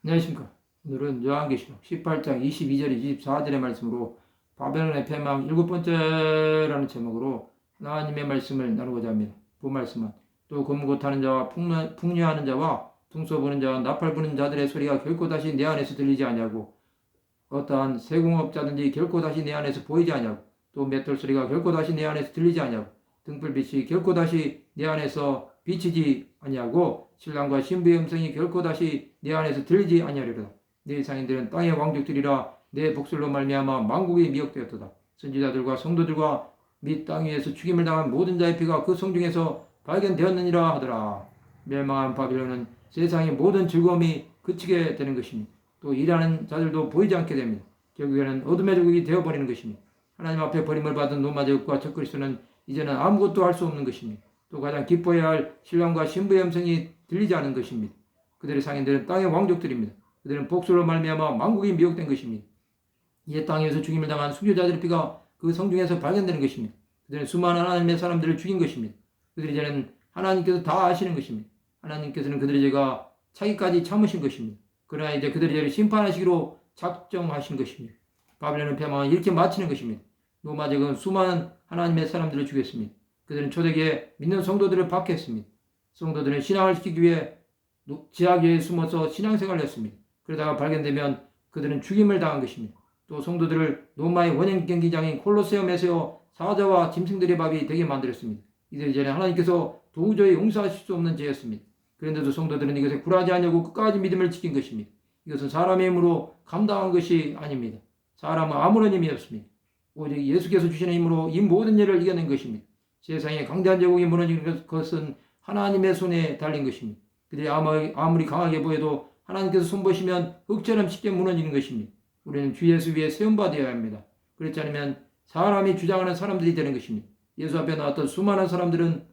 안녕하십니까. 오늘은 요한계시록 18장 22절 24절의 말씀으로 바벨론의 패망 일곱 번째라는 제목으로 하나님의 말씀을 나누고자 합니다. 본 말씀은 또 검고타는 자와 풍류하는 자와 붕소 부는 자와 나팔 부는 자들의 소리가 결코 다시 내 안에서 들리지 아니하고 어떠한 세공업자든지 결코 다시 내 안에서 보이지 아니하고 또 맷돌 소리가 결코 다시 내 안에서 들리지 아니하고 등불빛이 결코 다시 내 안에서 비치지 아니하고 신랑과 신부의 음성이 결코 다시 내 안에서 들리지 아니하리로다. 내 상인들은 땅의 왕족들이라 내 복술로 말미암아 만국이 미혹되었도다. 선지자들과 성도들과 및 땅 위에서 죽임을 당한 모든 자의 피가 그 성중에서 발견되었느니라 하더라. 멸망한 바빌론은 세상의 모든 즐거움이 그치게 되는 것이니 또 일하는 자들도 보이지 않게 됩니다. 결국에는 어둠의 조국이 되어버리는 것입니다. 하나님 앞에 버림을 받은 로마 제국과 적그리스도는 이제는 아무것도 할 수 없는 것입니다. 또 가장 기뻐해야 할 신랑과 신부의 음성이 들리지 않은 것입니다. 그들의 상인들은 땅의 왕족들입니다. 그들은 복수로 말미암아 만국이 미혹된 것입니다. 이에 땅에서 죽임을 당한 순교자들의 피가 그 성중에서 발견되는 것입니다. 그들은 수많은 하나님의 사람들을 죽인 것입니다. 그들이 이제는 하나님께서 다 아시는 것입니다. 하나님께서는 그들의 죄가 차기까지 참으신 것입니다. 그러나 이제 그들의 죄를 심판하시기로 작정하신 것입니다. 바벨론의 패망은 이렇게 마치는 것입니다. 로마 제국은 수많은 하나님의 사람들을 죽였습니다. 그들은 초대기에 믿는 성도들을 박해했습니다. 성도들은 신앙을 지키기 위해 지하교에 숨어서 신앙생활을 했습니다. 그러다가 발견되면 그들은 죽임을 당한 것입니다. 또 성도들을 로마의 원형 경기장인 콜로세움에 세워 사자와 짐승들의 밥이 되게 만들었습니다. 이들이 전에 하나님께서 도저히 용서하실 수 없는 죄였습니다. 그런데도 성도들은 이것에 굴하지 않으려고 끝까지 믿음을 지킨 것입니다. 이것은 사람의 힘으로 감당한 것이 아닙니다. 사람은 아무런 힘이 없습니다. 오직 예수께서 주시는 힘으로 이 모든 일을 이겨낸 것입니다. 세상에 강대한 제국이 무너진 것은 하나님의 손에 달린 것입니다. 그들이 아무리 강하게 보여도 하나님께서 손보시면 흙처럼 쉽게 무너지는 것입니다. 우리는 주 예수 위에 세움받아야 합니다. 그렇지 않으면 사람이 주장하는 사람들이 되는 것입니다. 예수 앞에 나왔던 수많은 사람들은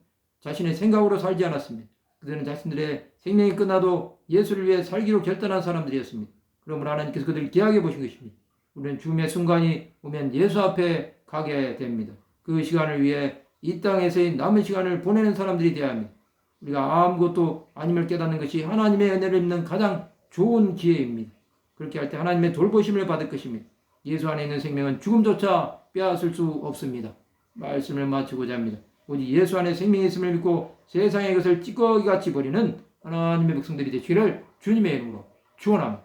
자신의 생각으로 살지 않았습니다. 그들은 자신들의 생명이 끝나도 예수를 위해 살기로 결단한 사람들이었습니다. 그러므로 하나님께서 그들을 귀하게 보신 것입니다. 우리는 죽음의 순간이 오면 예수 앞에 가게 됩니다. 그 시간을 위해 이 땅에서의 남은 시간을 보내는 사람들이 되어야 합니다. 우리가 아무것도 아님을 깨닫는 것이 하나님의 은혜를 입는 가장 좋은 기회입니다. 그렇게 할 때 하나님의 돌보심을 받을 것입니다. 예수 안에 있는 생명은 죽음조차 빼앗을 수 없습니다. 말씀을 마치고자 합니다. 오직 예수 안에 생명이 있음을 믿고 세상의 것을 찌꺼기같이 버리는 하나님의 백성들이 되시기를 주님의 이름으로 축원합니다.